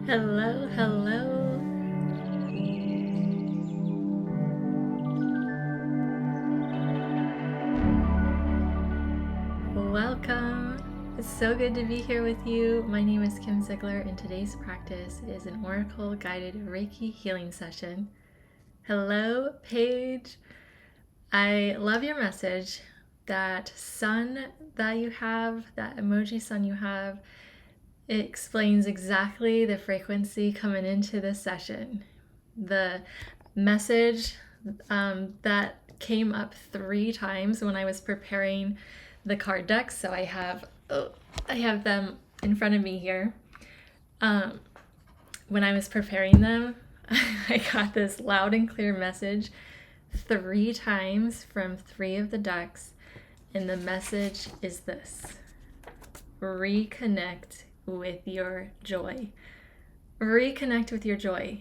Hello, hello. Welcome. It's so good to be here with you. My name is Kim Zeigler, and today's practice is an Oracle guided Reiki healing session. Hello, Paige. I love your message. That sun that you have, that emoji sun you have, it explains exactly the frequency coming into this session. The message that came up 3 times when I was preparing the card decks. So I have them in front of me here. When I was preparing them, I got this loud and clear message 3 times from 3 of the decks, and the message is this: reconnect with your joy. Reconnect with your joy.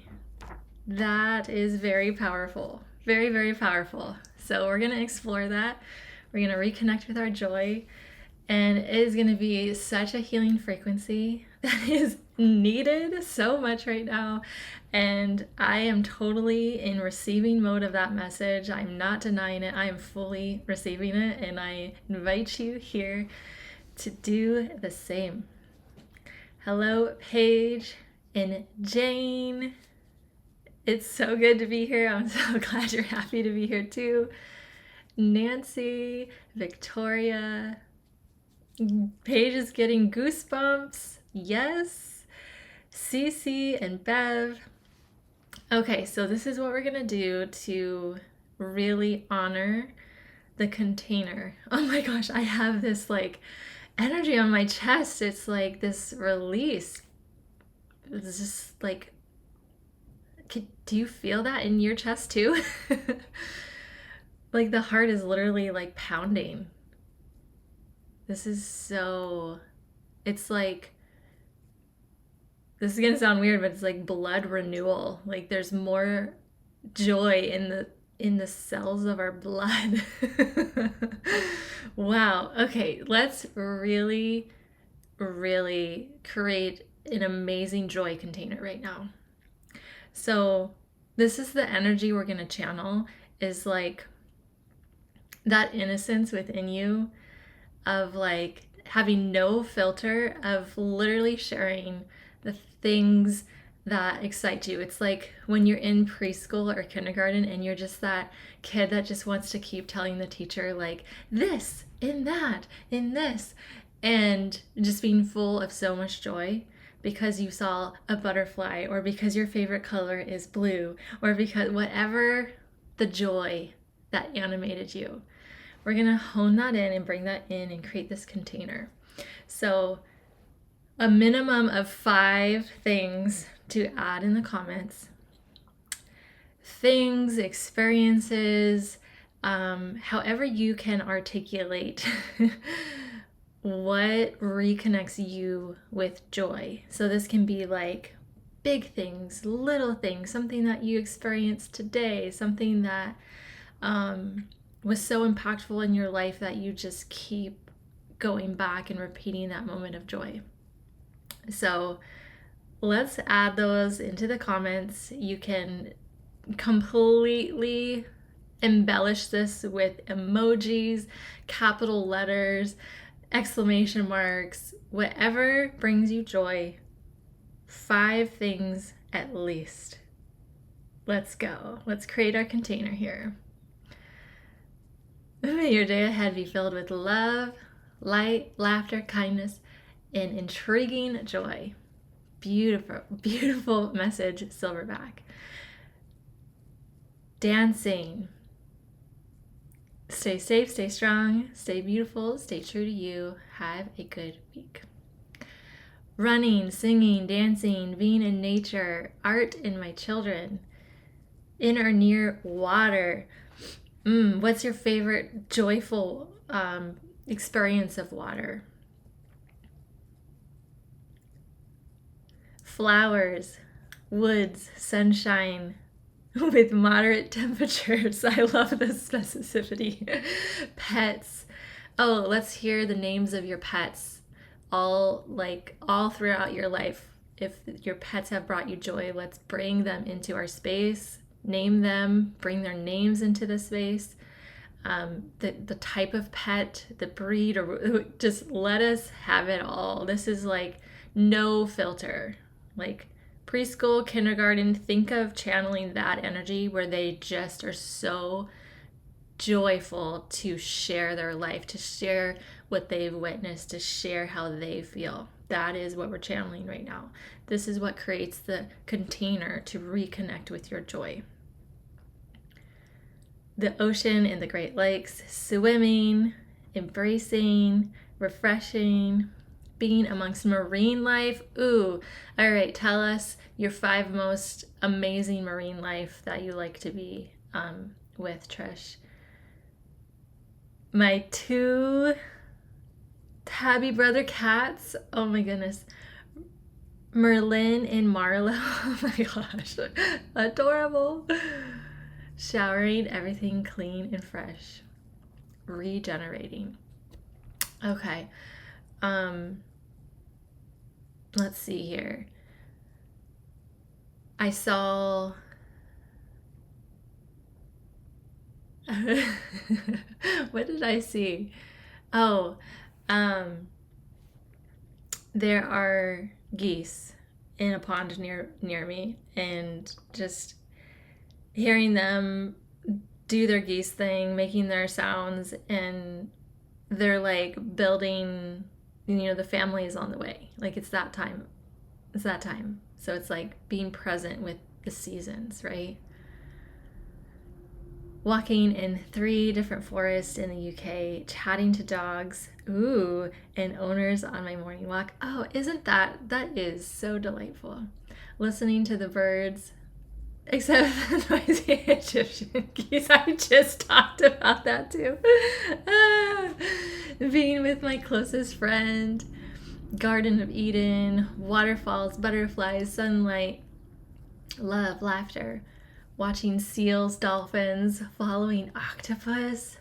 That is very powerful. Very, very powerful. So we're going to explore that. We're going to reconnect with our joy. And it is going to be such a healing frequency that is needed so much right now. And I am totally in receiving mode of that message. I'm not denying it. I am fully receiving it. And I invite you here to do the same. Hello, Paige and Jane. It's so good to be here. I'm so glad you're happy to be here too. Nancy, Victoria, Paige is getting goosebumps. Yes. Cece and Bev. Okay, so this is what we're gonna do to really honor the container. Oh my gosh, I have this like energy on my chest. It's like this release. It's just like, do you feel that in your chest too? Like the heart is literally like pounding. This is so, it's like, this is gonna sound weird, but it's like blood renewal. Like there's more joy in the cells of our blood. Wow. Okay, let's really, really create an amazing joy container right now. So this is the energy we're gonna channel, is like that innocence within you of like having no filter, of literally sharing the things that excite you. It's like when you're in preschool or kindergarten and you're just that kid that just wants to keep telling the teacher like this, in that, in this, and just being full of so much joy because you saw a butterfly, or because your favorite color is blue, or because whatever the joy that animated you. We're gonna hone that in and bring that in and create this container. So a minimum of 5 things to add in the comments. Things, experiences, however you can articulate what reconnects you with joy. So this can be like big things, little things, something that you experienced today, something that was so impactful in your life that you just keep going back and repeating that moment of joy. So let's add those into the comments. You can completely embellish this with emojis, capital letters, exclamation marks, whatever brings you joy. 5 things at least. Let's go. Let's create our container here. May your day ahead be filled with love, light, laughter, kindness, and intriguing joy. Beautiful, beautiful message, Silverback. Dancing. Stay safe, stay strong, stay beautiful, stay true to you. Have a good week. Running, singing, dancing, being in nature, art in my children, in or near water. What's your favorite joyful experience of water? Flowers, woods, sunshine with moderate temperatures. I love this specificity. Pets. Oh, let's hear the names of your pets all throughout your life. If your pets have brought you joy, let's bring them into our space, name them, bring their names into the space. The type of pet, the breed, or just let us have it all. This is like no filter. Like preschool, kindergarten, think of channeling that energy where they just are so joyful to share their life, to share what they've witnessed, to share how they feel. That is what we're channeling right now. This is what creates the container to reconnect with your joy. The ocean and the Great Lakes, swimming, embracing, refreshing, being amongst marine life. Ooh, all right, tell us your 5 most amazing marine life that you like to be with, Trish. My 2 tabby brother cats, oh my goodness, Merlin and Marlo, oh my gosh, adorable. Showering everything clean and fresh. Regenerating. Okay. Let's see here. I saw what did I see? Oh, there are geese in a pond near me, and just hearing them do their geese thing, making their sounds, and they're like building, the family is on the way. Like it's that time. It's that time. So it's like being present with the seasons, right? Walking in 3 different forests in the UK, chatting to dogs, and owners on my morning walk. Oh, that is so delightful. Listening to the birds, except the noisy Egyptian geese. I just talked about that too. Being with my closest friend, Garden of Eden, waterfalls, butterflies, sunlight, love, laughter, watching seals, dolphins, following octopus,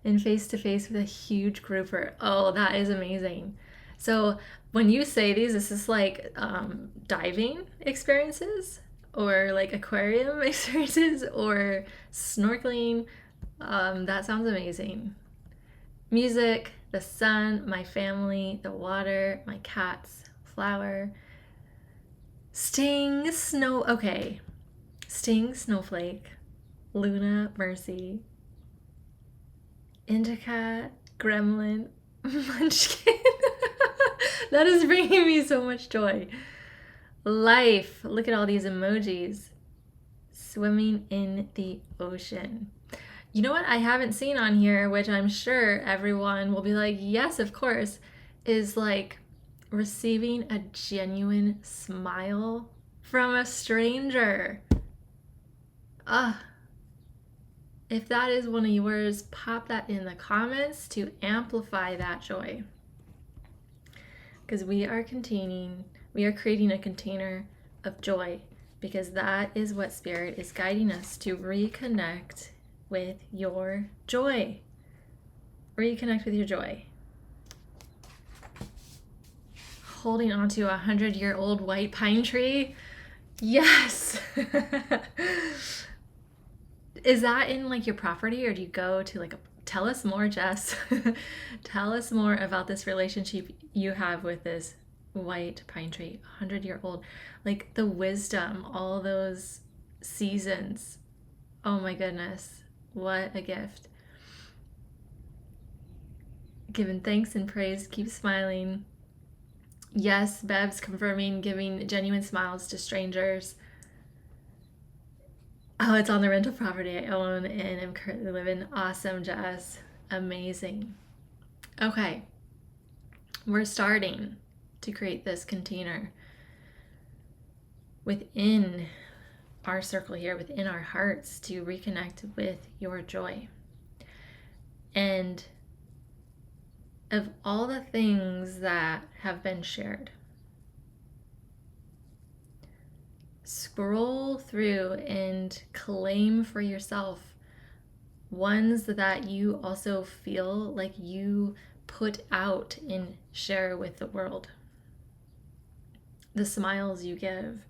and face to face with a huge grouper. Oh, that is amazing. So when you say these, is this like diving experiences or like aquarium experiences or snorkeling? That sounds amazing. Music, the sun, my family, the water, my cats, flower, Sting, Sting, Snowflake, Luna, Mercy, Indica, Gremlin, Munchkin. That is bringing me so much joy. Life, look at all these emojis. Swimming in the ocean. You know what I haven't seen on here, which I'm sure everyone will be like, yes, of course, is like receiving a genuine smile from a stranger. If that is one of yours, pop that in the comments to amplify that joy. Because we are creating a container of joy, because that is what Spirit is guiding us to reconnect with your joy. Reconnect with your joy. Holding onto a 100-year-old white pine tree. Yes. Is that in like your property, or do you go to like tell us more, Jess. Tell us more about this relationship you have with this white pine tree, 100-year-old. Like the wisdom, all those seasons. Oh my goodness. What a gift. Giving thanks and praise, keep smiling. Yes, Bev's confirming, giving genuine smiles to strangers. Oh, it's on the rental property I own and I'm currently living. Awesome, Jess. Amazing. Okay, we're starting to create this container within our circle here, within our hearts, to reconnect with your joy. And of all the things that have been shared, scroll through and claim for yourself ones that you also feel like you put out and share with the world. the smiles you give.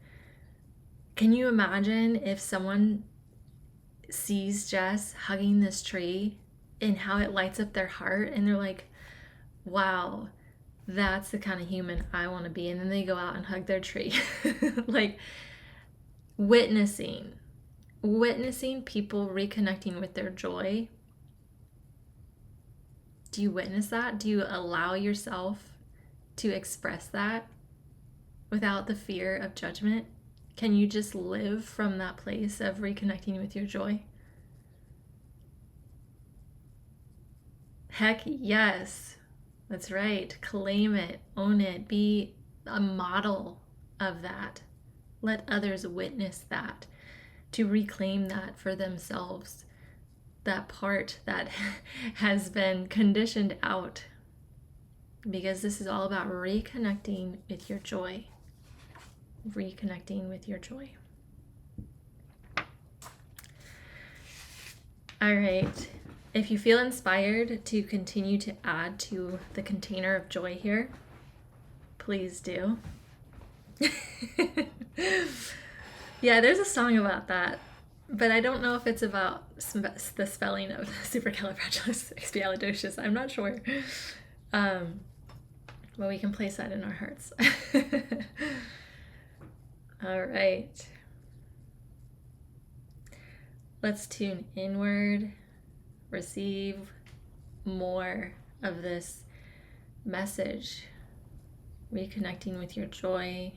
Can you imagine if someone sees Jess hugging this tree and how it lights up their heart, and they're like, wow, that's the kind of human I want to be. And then they go out and hug their tree. Like witnessing people reconnecting with their joy. Do you witness that? Do you allow yourself to express that without the fear of judgment? Can you just live from that place of reconnecting with your joy? Heck yes. That's right. Claim it, own it, be a model of that. Let others witness that, to reclaim that for themselves, that part that has been conditioned out. Because this is all about reconnecting with your joy. Reconnecting with your joy. All right. If you feel inspired to continue to add to the container of joy here, please do. Yeah, there's a song about that, but I don't know if it's about the spelling of supercalifragilisticexpialidocious. I'm not sure. But we can place that in our hearts. All right. Let's tune inward, receive more of this message, reconnecting with your joy,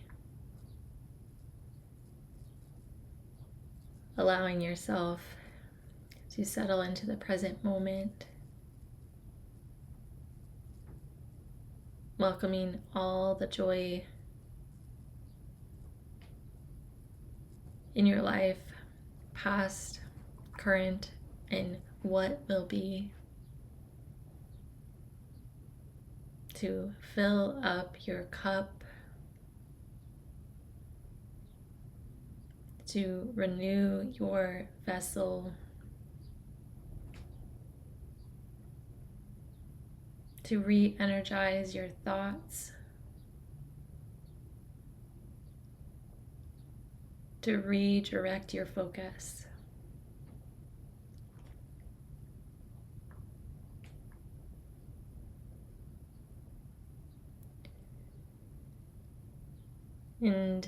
allowing yourself to settle into the present moment, welcoming all the joy in your life, past, current, and what will be, to fill up your cup, to renew your vessel, to re-energize your thoughts, to redirect your focus. And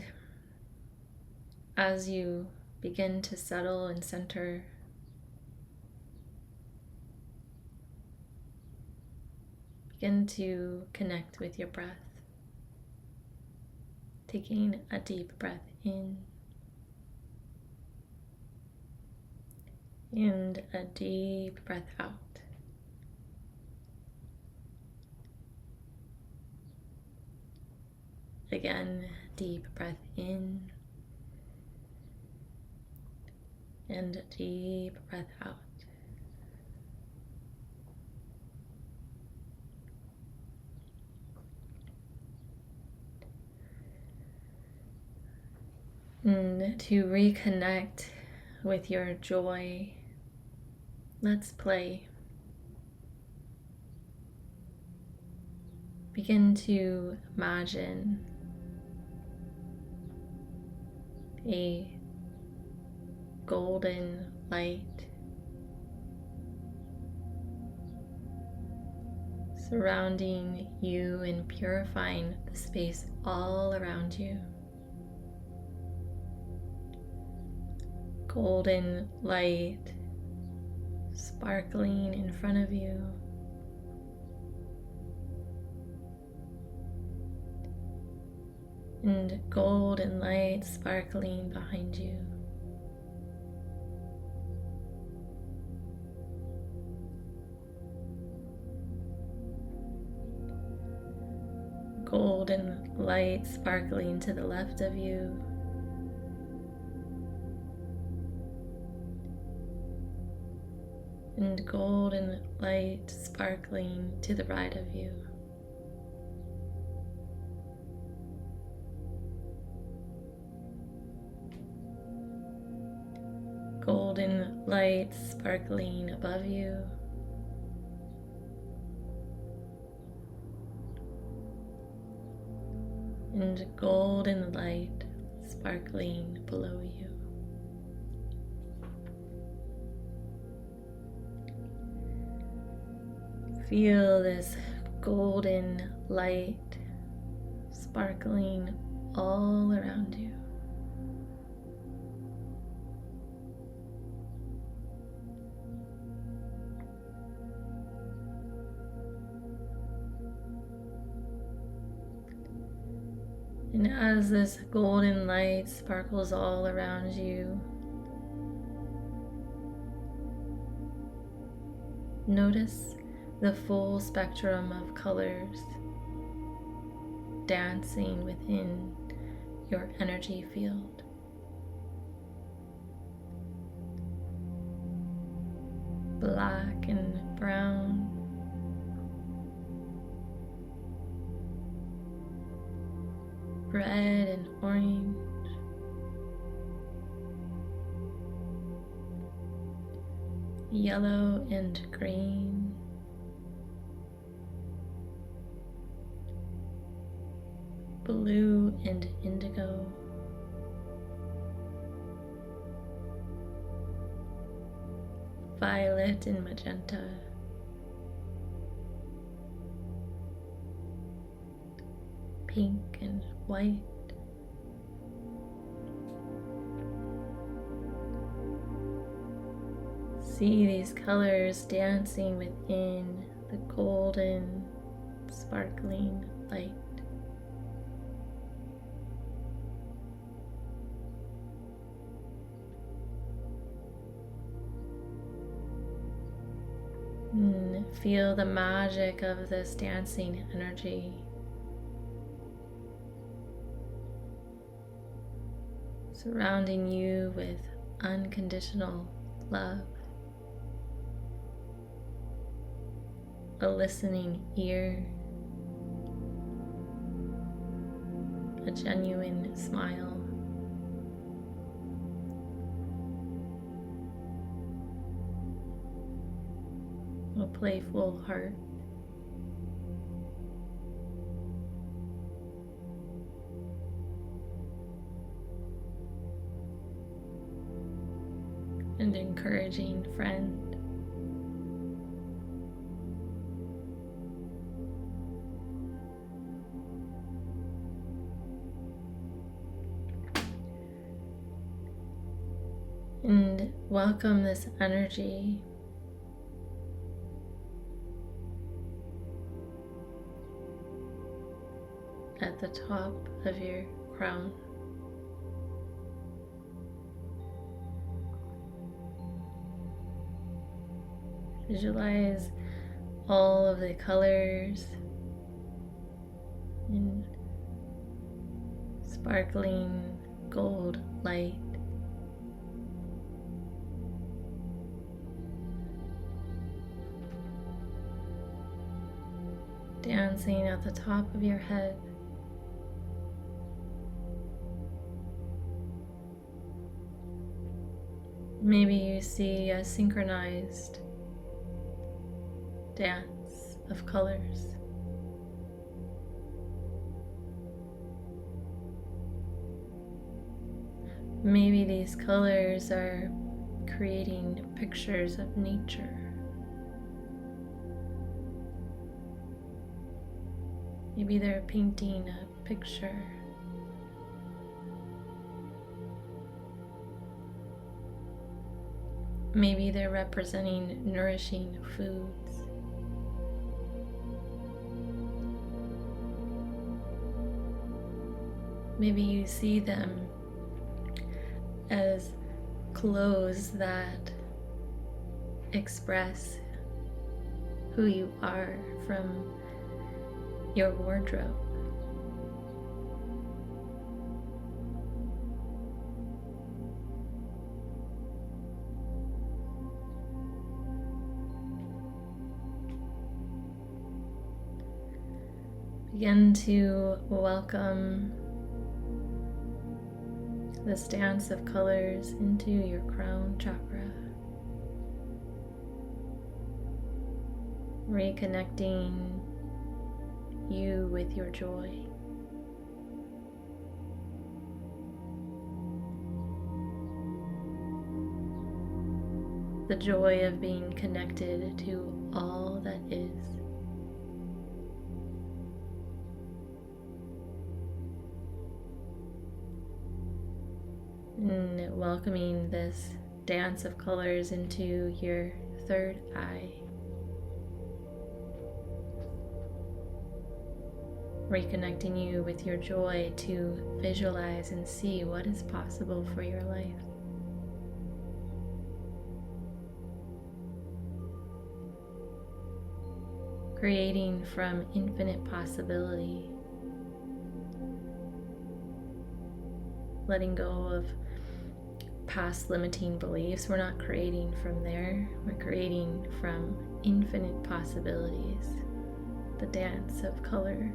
as you begin to settle and center, begin to connect with your breath, taking a deep breath in and a deep breath out. Again, deep breath in and deep breath out. And to reconnect with your joy, let's play. Begin to imagine a golden light surrounding you and purifying the space all around you. Golden light sparkling in front of you. And golden light sparkling behind you. Golden light sparkling to the left of you. And golden light sparkling to the right of you. Golden light sparkling above you. and golden light sparkling below you. Feel this golden light sparkling all around you. And as this golden light sparkles all around you, notice the full spectrum of colors dancing within your energy field. Black and brown, red and orange, yellow and green, blue and indigo, violet and magenta, pink and white, see these colors dancing within the golden, sparkling light. And feel the magic of this dancing energy. Surrounding you with unconditional love, a listening ear, a genuine smile, a playful heart. An encouraging friend. And welcome this energy at the top of your crown. Visualize all of the colors in sparkling gold light. Dancing at the top of your head. Maybe you see a synchronized dance of colors. Maybe these colors are creating pictures of nature. Maybe they're painting a picture. Maybe they're representing nourishing foods. Maybe you see them as clothes that express who you are from your wardrobe. Begin to welcome this dance of colors into your crown chakra, reconnecting you with your joy. the joy of being connected to all that is. And welcoming this dance of colors into your third eye. Reconnecting you with your joy to visualize and see what is possible for your life. Creating from infinite possibility. Letting go of past limiting beliefs. We're not creating from there. We're creating from infinite possibilities. The dance of color.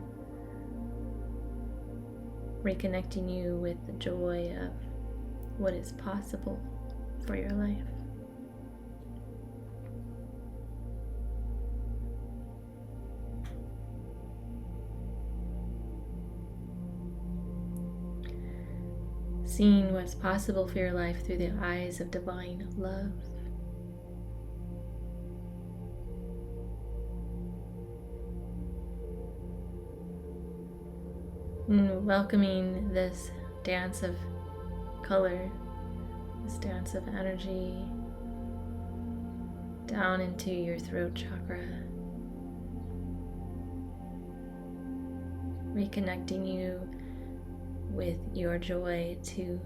Reconnecting you with the joy of what is possible for your life. Seeing what's possible for your life through the eyes of divine love. And welcoming this dance of color, this dance of energy down into your throat chakra. Reconnecting you with your joy to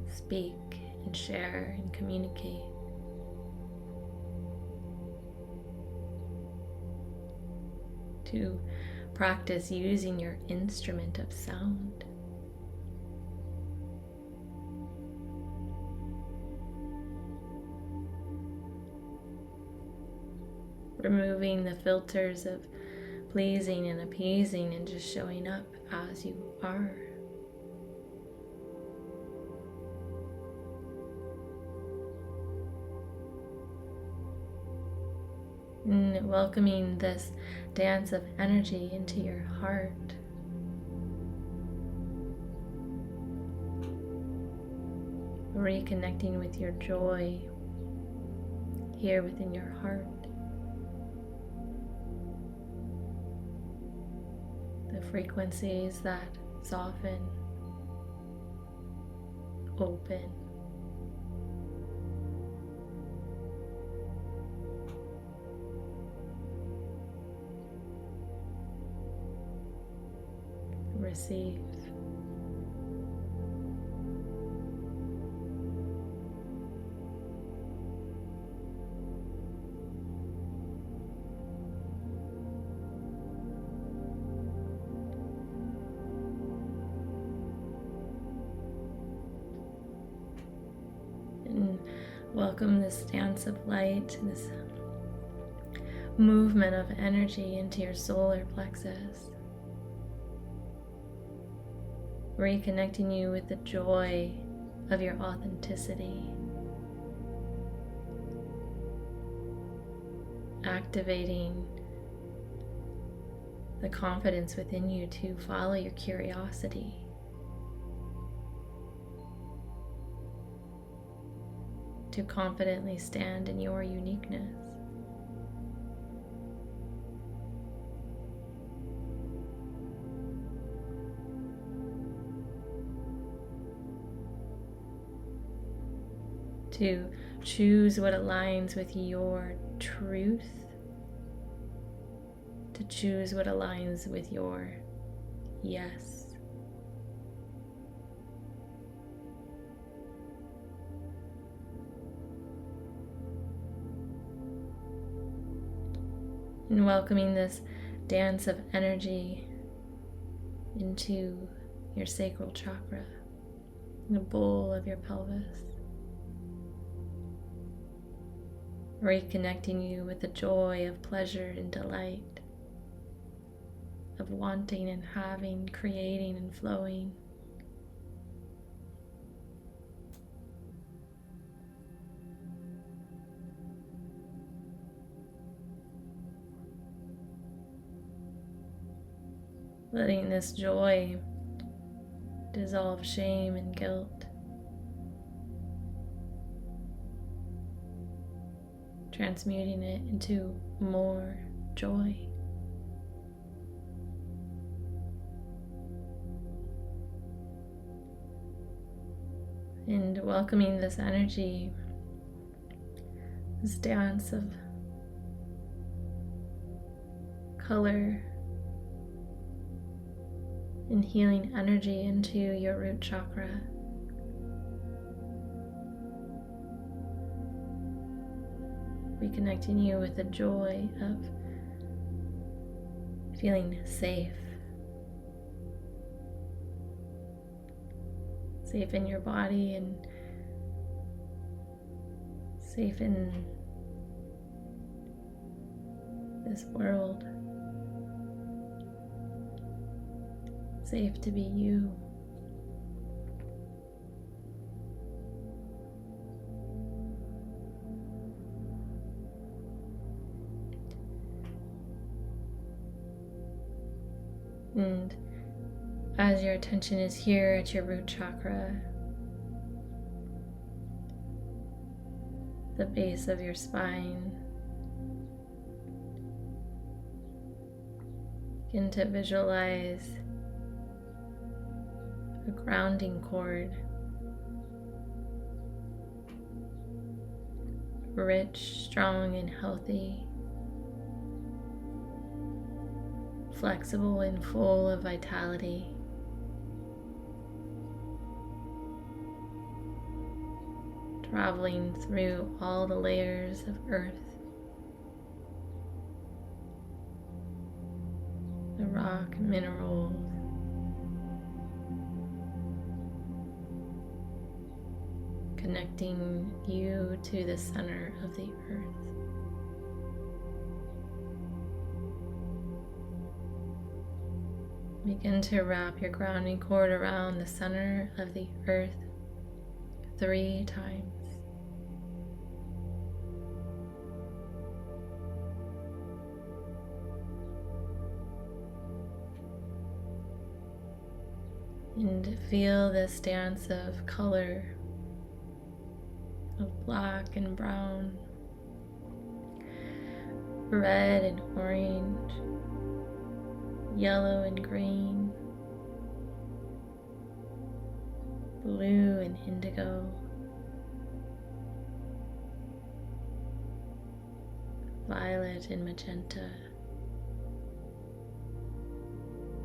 speak and share and communicate. To practice using your instrument of sound. Removing the filters of pleasing and appeasing and just showing up as you are. And welcoming this dance of energy into your heart. Reconnecting with your joy here within your heart. The frequencies that soften, open, receive. And welcome this dance of light, this movement of energy into your solar plexus. Reconnecting you with the joy of your authenticity. Activating the confidence within you to follow your curiosity. To confidently stand in your uniqueness. To choose what aligns with your truth. To choose what aligns with your yes. And welcoming this dance of energy into your sacral chakra, the bowl of your pelvis. Reconnecting you with the joy of pleasure and delight, of wanting and having, creating and flowing. Letting this joy dissolve shame and guilt. transmuting it into more joy. And welcoming this energy, this dance of color and healing energy into your root chakra. Reconnecting you with the joy of feeling safe. Safe in your body and safe in this world. Safe to be you. And as your attention is here at your root chakra, the base of your spine, begin to visualize a grounding cord, rich, strong, and healthy, flexible and full of vitality. Traveling through all the layers of earth, the rock, minerals, connecting you to the center of the earth. Begin to wrap your grounding cord around the center of the earth 3 times. And feel this dance of color, of black and brown, red and orange, yellow and green, blue and indigo, violet and magenta,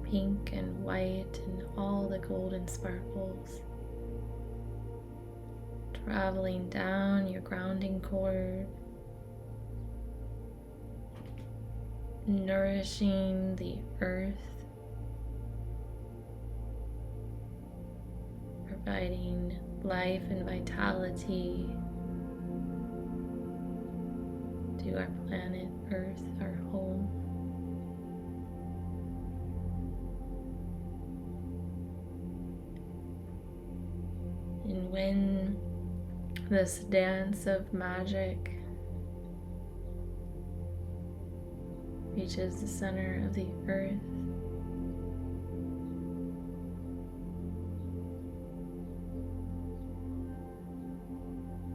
pink and white and all the golden sparkles, traveling down your grounding cord, nourishing the earth, providing life and vitality to our planet Earth, our home. And when this dance of magic reaches the center of the earth,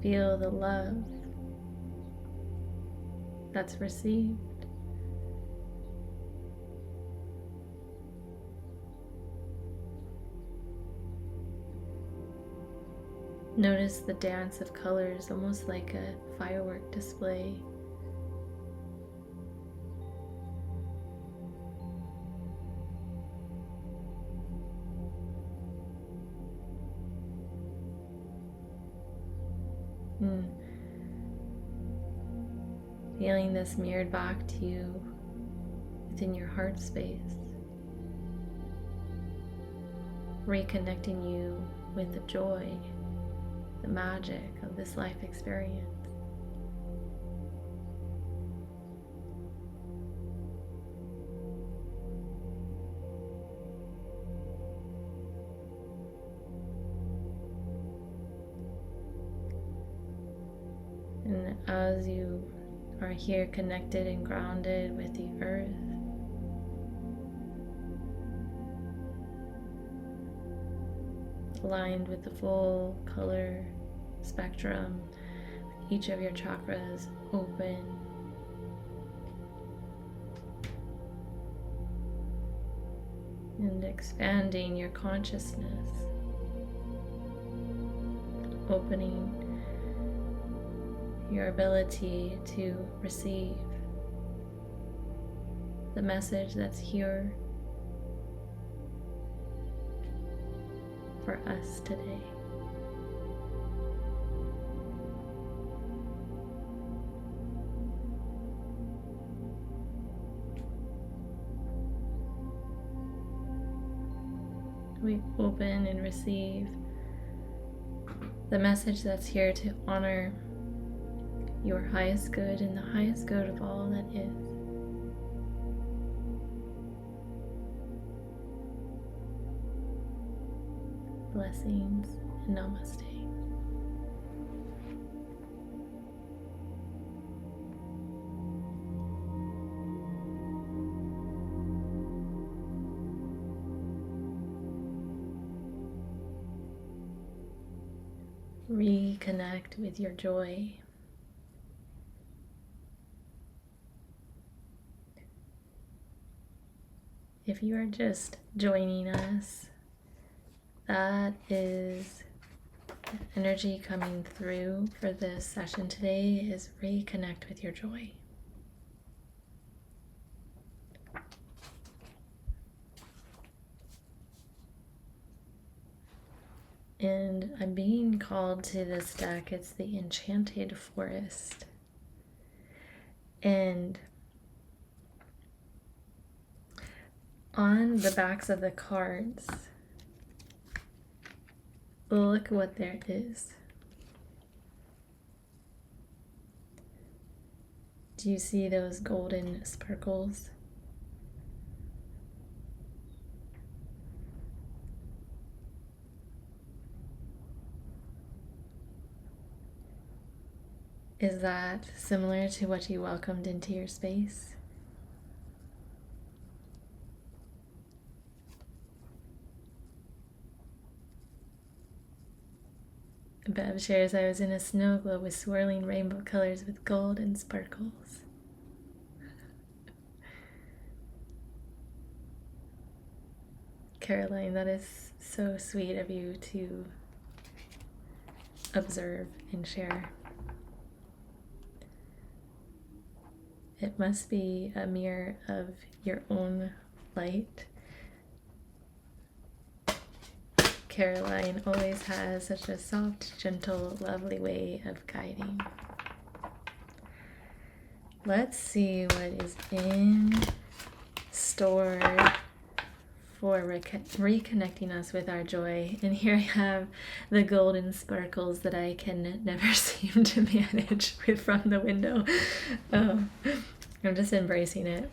feel the love that's received. Notice the dance of colors, almost like a firework display. Feeling this mirrored back to you within your heart space, reconnecting you with the joy, the magic of this life experience. And as you are here connected and grounded with the earth, aligned with the full color spectrum, each of your chakras open. And expanding your consciousness, opening your ability to receive the message that's here for us today. We open and receive the message that's here to honor your highest good and the highest good of all that is. Blessings and namaste. Reconnect with your joy. If you are just joining us, that is the energy coming through for this session today is reconnect with your joy. And I'm being called to this deck. It's the Enchanted Forest. And on the backs of the cards, look what there is. Do you see those golden sparkles? Is that similar to what you welcomed into your space? Bev shares, I was in a snow globe with swirling rainbow colors with gold and sparkles. Caroline, that is so sweet of you to observe and share. It must be a mirror of your own light. Caroline always has such a soft, gentle, lovely way of guiding. Let's see what is in store for reconnecting us with our joy. And here I have the golden sparkles that I can never seem to manage with from the window. Oh, I'm just embracing it.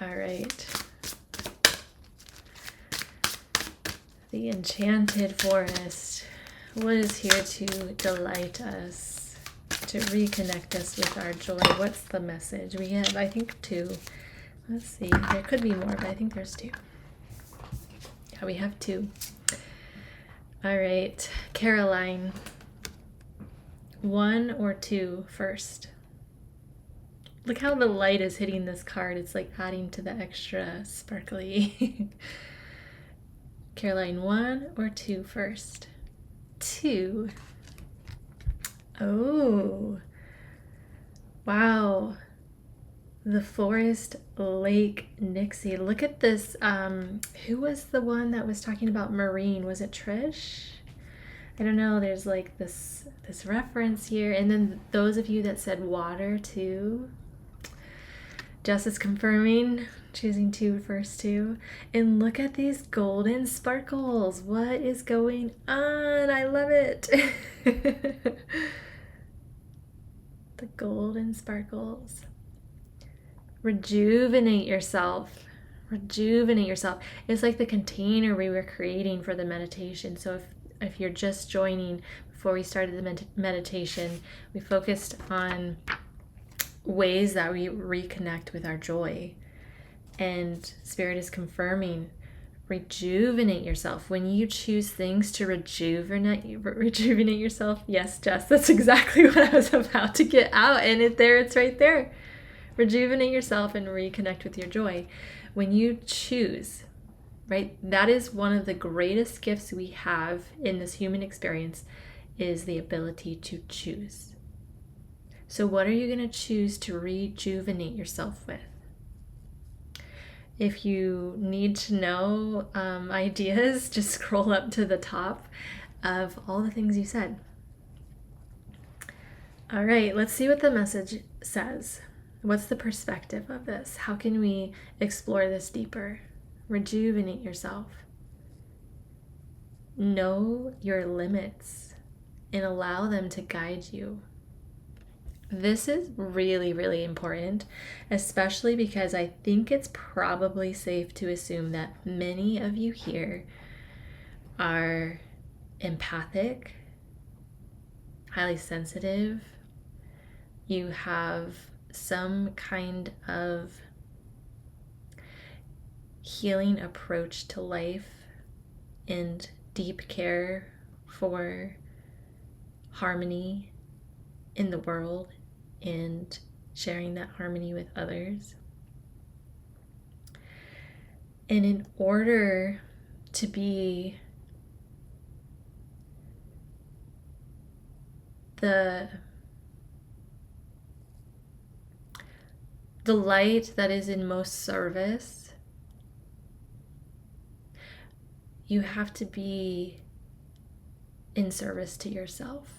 All right. The Enchanted Forest. What is here to delight us, to reconnect us with our joy? What's the message? We have, I think, two. Let's see. There could be more, but I think there's two. Yeah, we have two. All right. Caroline. 1 or 2 first. Look how the light is hitting this card. It's like adding to the extra sparkly. Caroline, 1 or 2 first? 2. Oh. Wow. The Forest Lake Nixie. Look at this. Who was the one that was talking about marine? Was it Trish? I don't know. There's like this reference here. And then those of you that said water too. Jess is confirming, choosing 2 first too. And look at these golden sparkles. What is going on? I love it. The golden sparkles. Rejuvenate yourself. Rejuvenate yourself. It's like the container we were creating for the meditation. So if you're just joining, before we started the meditation, we focused on ways that we reconnect with our joy. And Spirit is confirming, rejuvenate yourself. When you choose things to rejuvenate yourself, yes, Jess, that's exactly what I was about to get out, and it's right there. Rejuvenate yourself and reconnect with your joy. When you choose, right, that is one of the greatest gifts we have in this human experience, is the ability to choose. So what are you going to choose to rejuvenate yourself with? If you need to know ideas, just scroll up to the top of all the things you said. All right, let's see what the message says. What's the perspective of this? How can we explore this deeper? Rejuvenate yourself. Know your limits and allow them to guide you. This is really, really important, especially because I think it's probably safe to assume that many of you here are empathic, highly sensitive. You have some kind of healing approach to life and deep care for harmony in the world and sharing that harmony with others. And in order to be the light that is in most service, you have to be in service to yourself.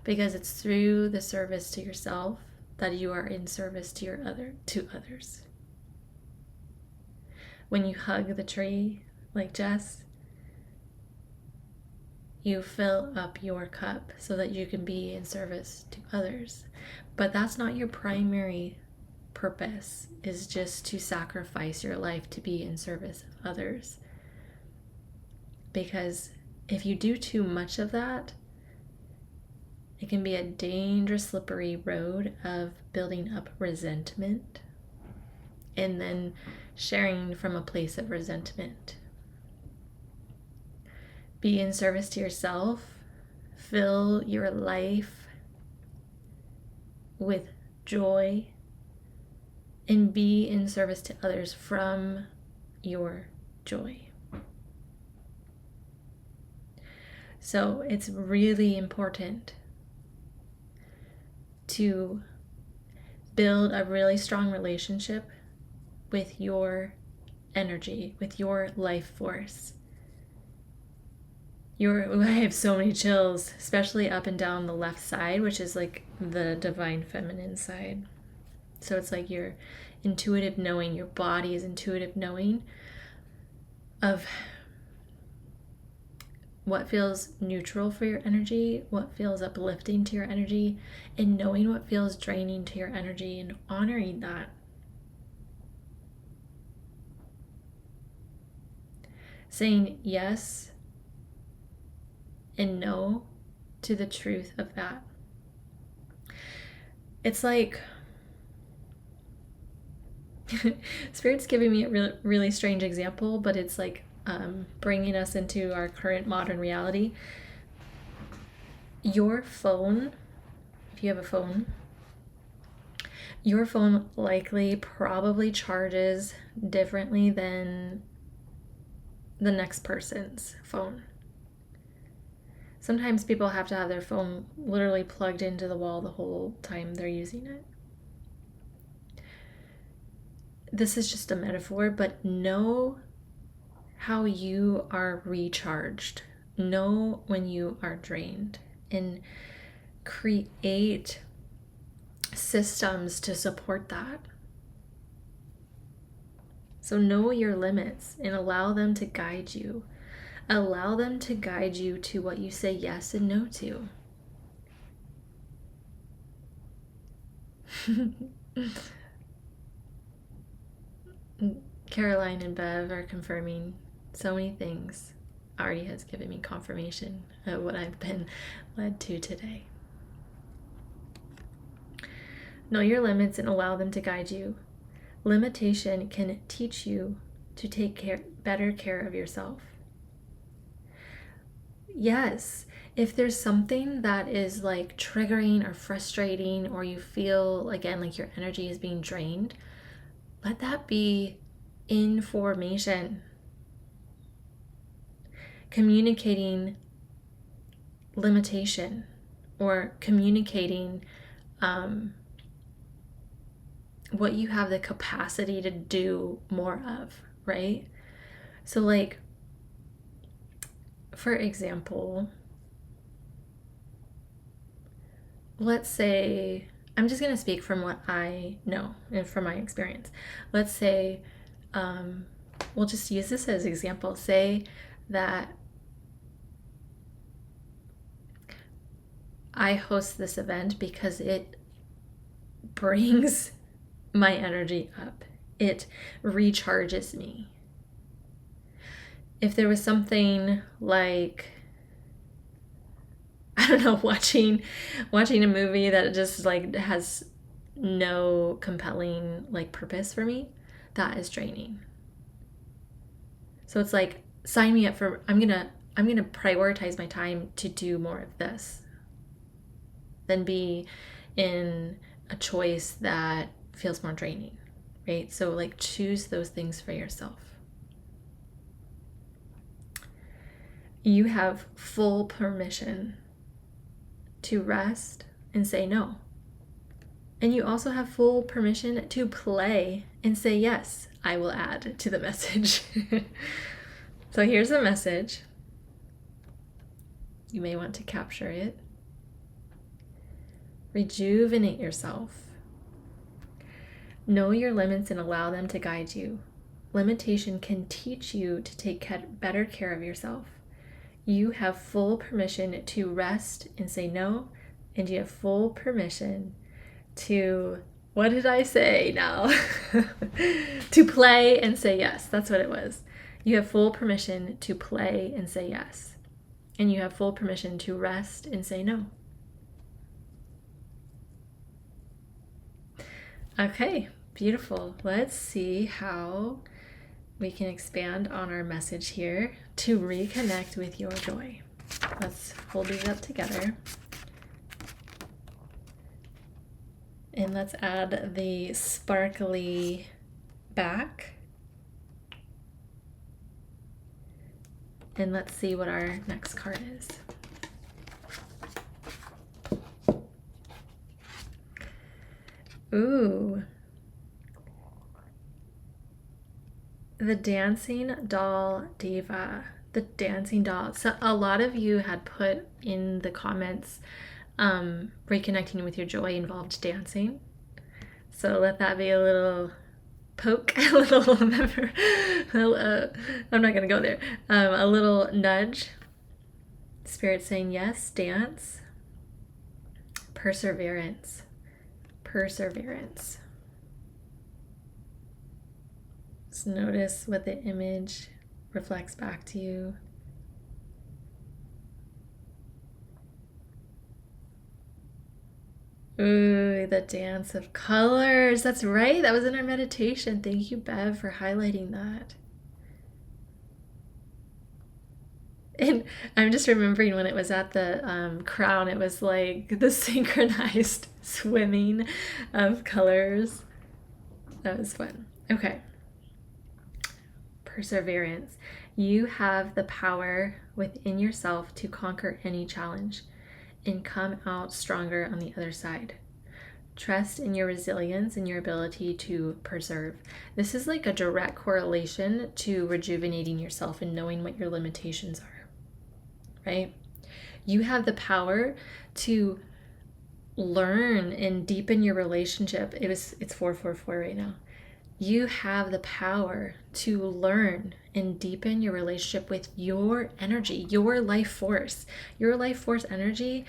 Because it's through the service to yourself that you are in service to others. When you hug the tree, like Jess, you fill up your cup so that you can be in service to others. But that's not your primary purpose, is just to sacrifice your life to be in service of others. Because if you do too much of that, it can be a dangerous, slippery road of building up resentment and then sharing from a place of resentment. Be in service to yourself. Fill your life with joy and be in service to others from your joy. So it's really important to build a really strong relationship with your energy, with your life force. I have so many chills, especially up and down the left side, which is like the divine feminine side. So it's like your intuitive knowing, your body's intuitive knowing of what feels neutral for your energy, what feels uplifting to your energy, and knowing what feels draining to your energy and honoring that. Saying yes and no to the truth of that. It's like Spirit's giving me a really, really strange example, but it's like bringing us into our current modern reality. Your phone, if you have a phone, your phone likely probably charges differently than the next person's phone. Sometimes people have to have their phone literally plugged into the wall the whole time they're using it. This is just a metaphor, but know how you are recharged. Know when you are drained and create systems to support that. So know your limits and allow them to guide you. Allow them to guide you to what you say yes and no to. Caroline and Bev are confirming so many things. Already has given me confirmation of what I've been led to today. Know your limits and allow them to guide you. Limitation can teach you to take better care of yourself. Yes, if there's something that is like triggering or frustrating, or you feel again like your energy is being drained, let that be information. Communicating limitation or communicating what you have the capacity to do more of, right? So, like, for example, let's say, I'm just going to speak from what I know and from my experience. Let's say, we'll just use this as an example. Say that I host this event because it brings my energy up. It recharges me. If there was something like, I don't know, watching a movie that just like has no compelling like purpose for me, that is draining. So it's like, sign me up for, I'm gonna prioritize my time to do more of this than be in a choice that feels more draining, right? So like, choose those things for yourself. You have full permission to rest and say no. And you also have full permission to play and say yes, I will add to the message. So here's the message. You may want to capture it. Rejuvenate yourself. Know your limits and allow them to guide you. Limitation can teach you to take better care of yourself. You have full permission to rest and say no, and you have full permission to, what did I say now? To play and say yes. That's what it was. You have full permission to play and say yes. And you have full permission to rest and say no. Okay, beautiful. Let's see how we can expand on our message here to reconnect with your joy. Let's hold these up together. And let's add the sparkly back. And let's see what our next card is. Ooh. The Dancing Doll Diva. The Dancing Doll. So a lot of you had put in the comments, reconnecting with your joy involved dancing. So let that be a little poke, a little, I'm not going to go there. A little nudge. Spirit saying yes, dance. Perseverance. Perseverance. Just notice what the image reflects back to you. Ooh, the dance of colors. That's right. That was in our meditation. Thank you, Bev, for highlighting that. And I'm just remembering when it was at the crown, it was like the synchronized swimming of colors. That was fun. Okay. Perseverance. You have the power within yourself to conquer any challenge and come out stronger on the other side. Trust in your resilience and your ability to preserve. This is like a direct correlation to rejuvenating yourself and knowing what your limitations are, right? You have the power to learn and deepen your relationship. It's 444 right now. You have the power to learn and deepen your relationship with your energy, your life force. Your life force energy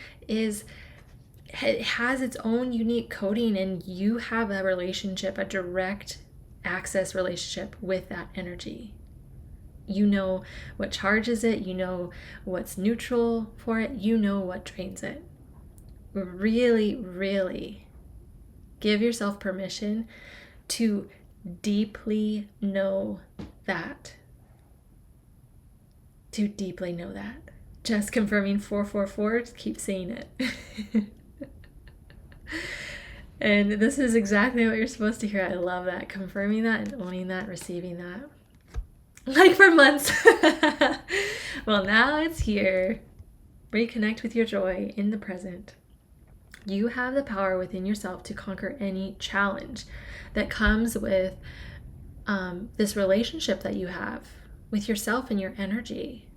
has its own unique coding, and you have a relationship, a direct access relationship with that energy. You know what charges it, you know what's neutral for it, you know what drains it. Really, really give yourself permission to deeply know that. To deeply know that. Just confirming 444, just keep saying it. And this is exactly what you're supposed to hear. I love that. Confirming that and owning that, receiving that. Like for months. Well, now it's here. Reconnect with your joy in the present. You have the power within yourself to conquer any challenge that comes with this relationship that you have with yourself and your energy.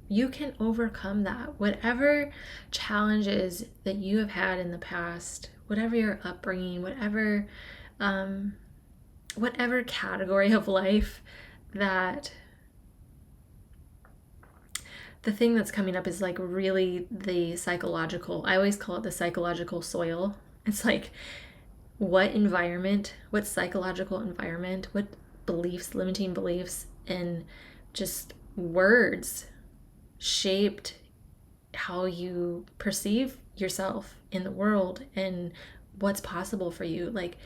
You can overcome that. Whatever challenges that you have had in the past, whatever your upbringing, whatever category of life that the thing that's coming up is like really the psychological, I always call it the psychological soil. It's like what environment, what psychological environment, what beliefs, limiting beliefs, and just words shaped how you perceive yourself in the world and what's possible for you. Like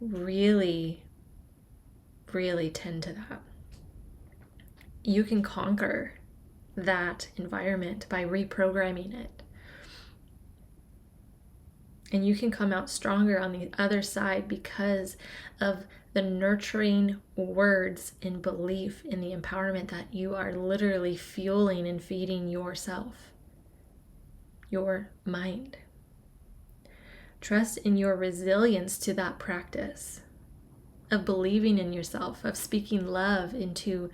really, really tend to that. You can conquer that environment by reprogramming it. And you can come out stronger on the other side because of the nurturing words and belief in the empowerment that you are literally fueling and feeding yourself, your mind. Trust in your resilience to that practice of believing in yourself, of speaking love into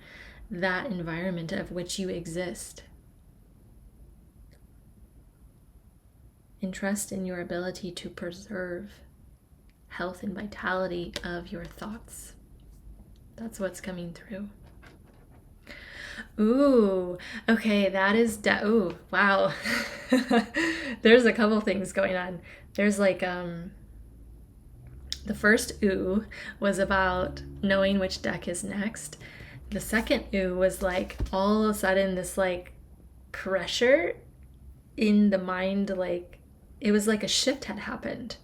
that environment of which you exist. And trust in your ability to preserve health and vitality of your thoughts. That's what's coming through. Ooh, okay, that is, ooh, wow. There's a couple things going on. There's like, the first ooh was about knowing which deck is next. The second ooh was like all of a sudden this like pressure in the mind, like it was like a shift had happened.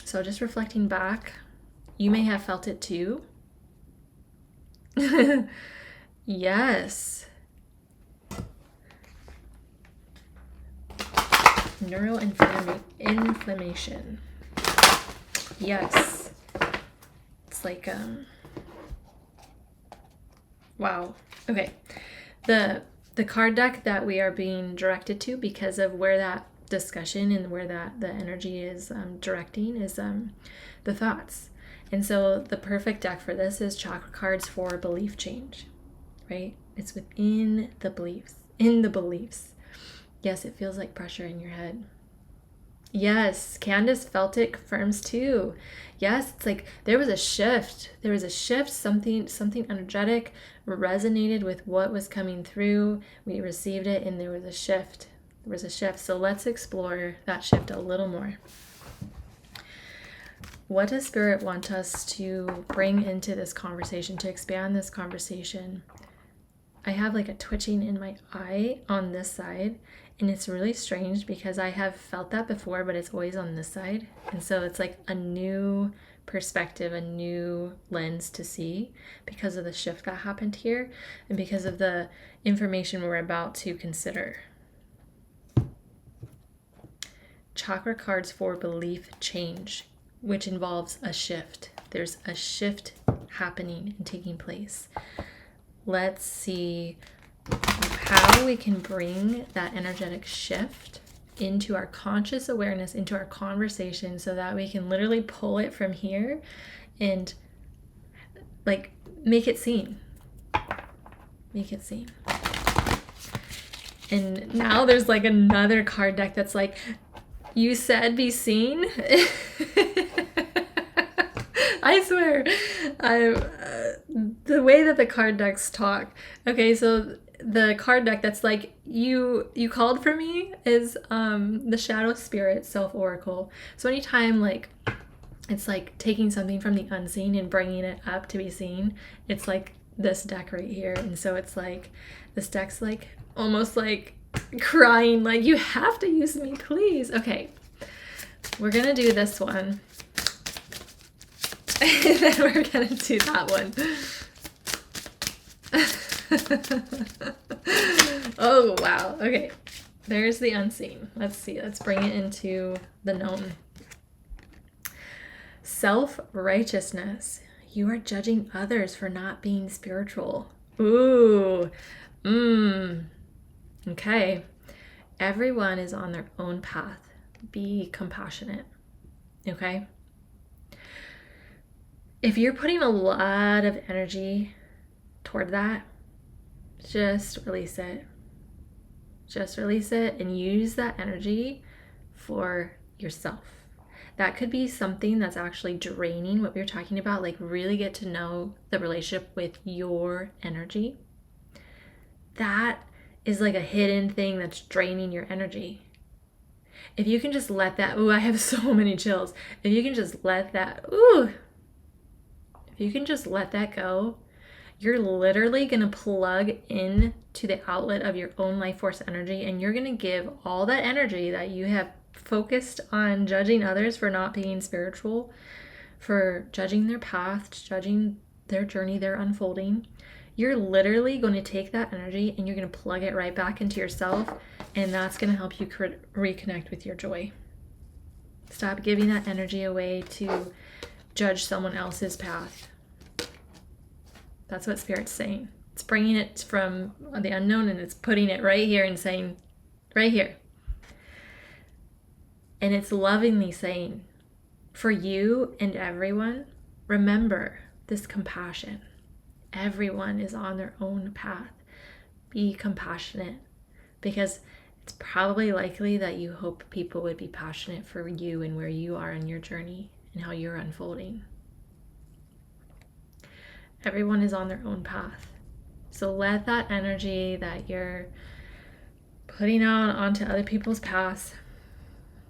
So just reflecting back, you may have felt it too. Yes. Neural inflammation. Yes. It's like, wow. Okay. The card deck that we are being directed to because of where that discussion and where that the energy is directing is the thoughts. And so the perfect deck for this is chakra cards for belief change, right? It's within the beliefs, in the beliefs. Yes, it feels like pressure in your head. Yes, Candace felt it, confirms too. Yes, it's like there was a shift. There was a shift, something energetic resonated with what was coming through. We received it and there was a shift. There was a shift. So let's explore that shift a little more. What does Spirit want us to bring into this conversation, to expand this conversation? I have like a twitching in my eye on this side, and it's really strange because I have felt that before, but it's always on this side. And so it's like a new perspective, a new lens to see because of the shift that happened here and because of the information we're about to consider. Chakra cards for belief change, which involves a shift. There's a shift happening and taking place. Let's see how we can bring that energetic shift into our conscious awareness, into our conversation, so that we can literally pull it from here and like make it seen. Make it seen. And now there's like another card deck that's like, you said be seen. I swear, the way that the card decks talk. Okay, so the card deck that's like, you called for me is the Shadow Spirit Self Oracle. So anytime like it's like taking something from the unseen and bringing it up to be seen, it's like this deck right here. And so it's like, this deck's like almost like crying, like, you have to use me, please. Okay, we're gonna do this one. And then we're going to do that one. Oh, wow. Okay. There's the unseen. Let's see. Let's bring it into the known. Self-righteousness. You are judging others for not being spiritual. Ooh. Okay. Everyone is on their own path. Be compassionate. Okay? If you're putting a lot of energy toward that, just release it. Just release it and use that energy for yourself. That could be something that's actually draining, what we were talking about, like really get to know the relationship with your energy. That is like a hidden thing that's draining your energy. If you can just let that, I have so many chills. If you can just let that, if you can just let that go, you're literally going to plug in to the outlet of your own life force energy, and you're going to give all that energy that you have focused on judging others for not being spiritual, for judging their path, judging their journey, their unfolding. You're literally going to take that energy and you're going to plug it right back into yourself, and that's going to help you reconnect with your joy. Stop giving that energy away to judge someone else's path. That's what Spirit's saying. It's bringing it from the unknown and it's putting it right here and saying, right here. And it's lovingly saying, for you and everyone, remember this compassion. Everyone is on their own path. Be compassionate, because it's probably likely that you hope people would be passionate for you and where you are in your journey and how you're unfolding. Everyone is on their own path. So let that energy that you're putting out onto other people's paths,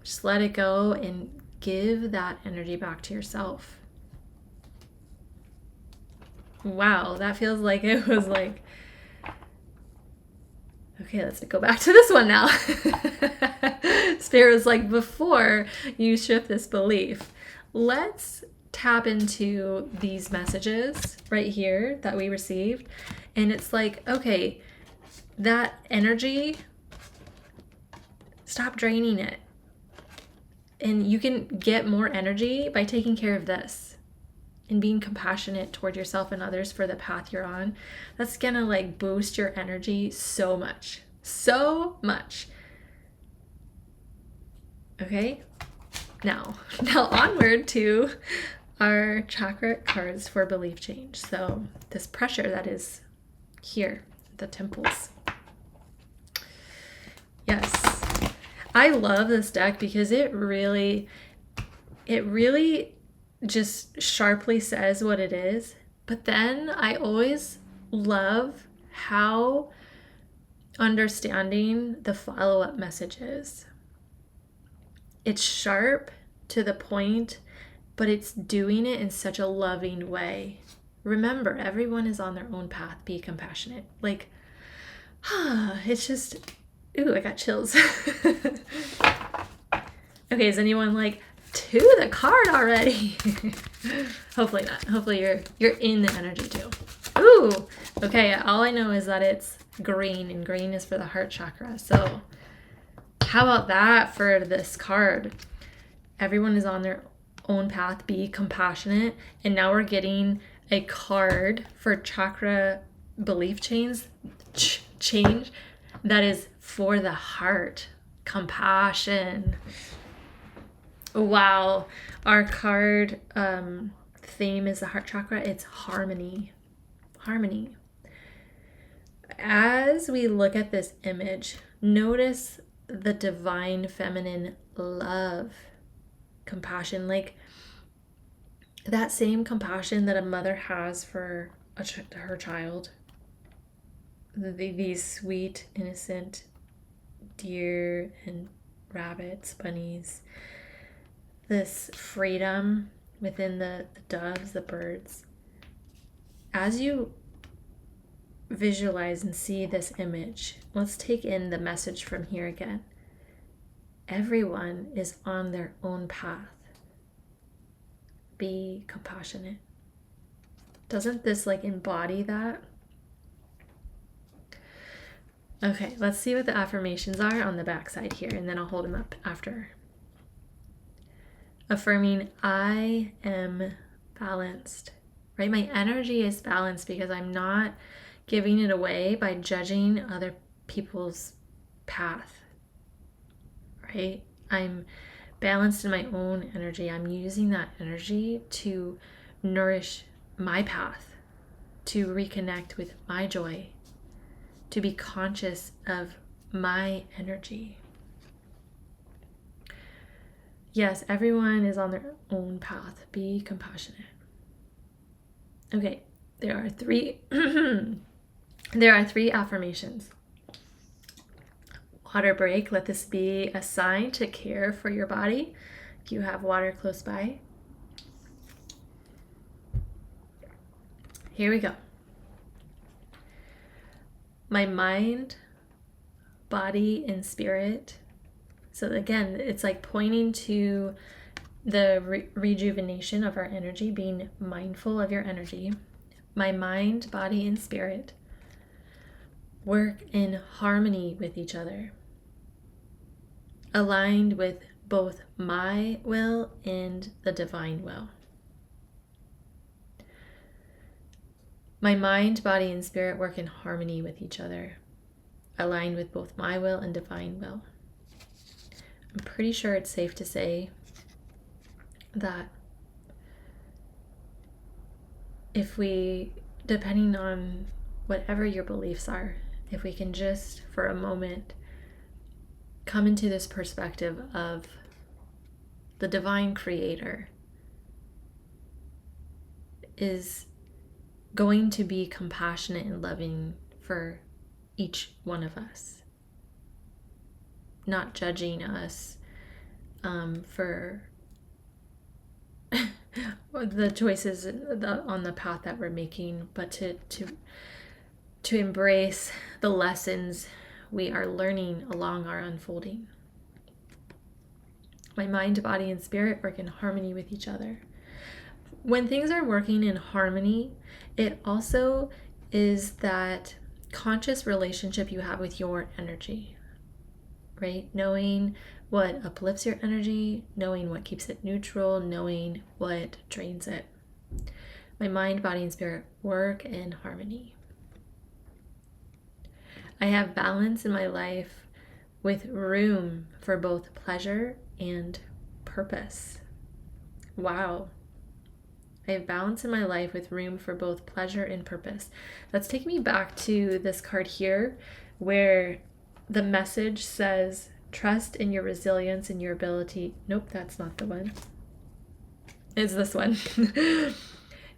just let it go and give that energy back to yourself. Wow, that feels like it was like, okay, let's go back to this one now. Spirit was like, before you shift this belief, let's tap into these messages right here that we received. And it's like, okay, that energy, stop draining it. And you can get more energy by taking care of this and being compassionate toward yourself and others for the path you're on. That's gonna like boost your energy so much. So much. Okay? Now onward to our chakra cards for belief change. So this pressure that is here, the temples. Yes. I love this deck because it really just sharply says what it is. But then I always love how understanding the follow-up message is. It's sharp to the point, but it's doing it in such a loving way. Remember, everyone is on their own path. Be compassionate. Like, it's just, I got chills. Okay, is anyone like, to the card already? Hopefully not. Hopefully you're in the energy too. Ooh, okay, all I know is that it's green, and green is for the heart chakra. So how about that for this card? Everyone is on their own path. Be compassionate. And now we're getting a card for chakra belief change that is for the heart. Compassion. Wow. Our card theme is the heart chakra. It's harmony. Harmony. As we look at this image, notice the divine feminine love, compassion, like that same compassion that a mother has for her child. These sweet, innocent deer and rabbits, bunnies, this freedom within the doves, the birds. As you visualize and see this image, let's take in the message from here again. Everyone is on their own path. be compassionate. Doesn't this like embody that? Okay, let's see what the affirmations are on the back side here, and then I'll hold them up after. Affirming, I am balanced, right? My energy is balanced because I'm not giving it away by judging other people's path, right? I'm balanced in my own energy. I'm using that energy to nourish my path, to reconnect with my joy, to be conscious of my energy. Yes, everyone is on their own path. Be compassionate. Okay, there are three affirmations. Water break. Let this be a sign to care for your body. If you have water close by. Here we go. My mind, body, and spirit. So again, it's like pointing to the rejuvenation of our energy, being mindful of your energy. My mind, body, and spirit work in harmony with each other, aligned with both my will and the divine will. My mind, body, and spirit work in harmony with each other, aligned with both my will and divine will. I'm pretty sure it's safe to say that if we, depending on whatever your beliefs are, if we can just for a moment come into this perspective of the divine creator is going to be compassionate and loving for each one of us, not judging us for the choices on the path that we're making, but to embrace the lessons we are learning along our unfolding. My mind, body, and spirit work in harmony with each other. When things are working in harmony, it also is that conscious relationship you have with your energy, right? Knowing what uplifts your energy, knowing what keeps it neutral, knowing what drains it. My mind, body, and spirit work in harmony. I have balance in my life with room for both pleasure and purpose. Wow. I have balance in my life with room for both pleasure and purpose. That's taking me back to this card here where the message says, trust in your resilience and your ability. Nope, that's not the one. It's this one.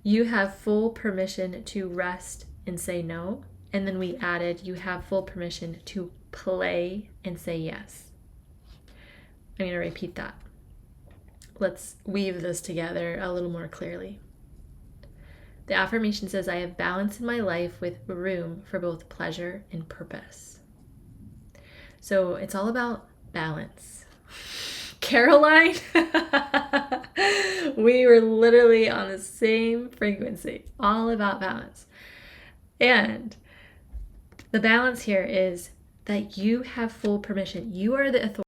You have full permission to rest and say no. And then we added, you have full permission to play and say yes. I'm going to repeat that. Let's weave this together a little more clearly. The affirmation says, I have balance in my life with room for both pleasure and purpose. So it's all about balance. Caroline, we were literally on the same frequency, all about balance. And the balance here is that you have full permission. You are the authority.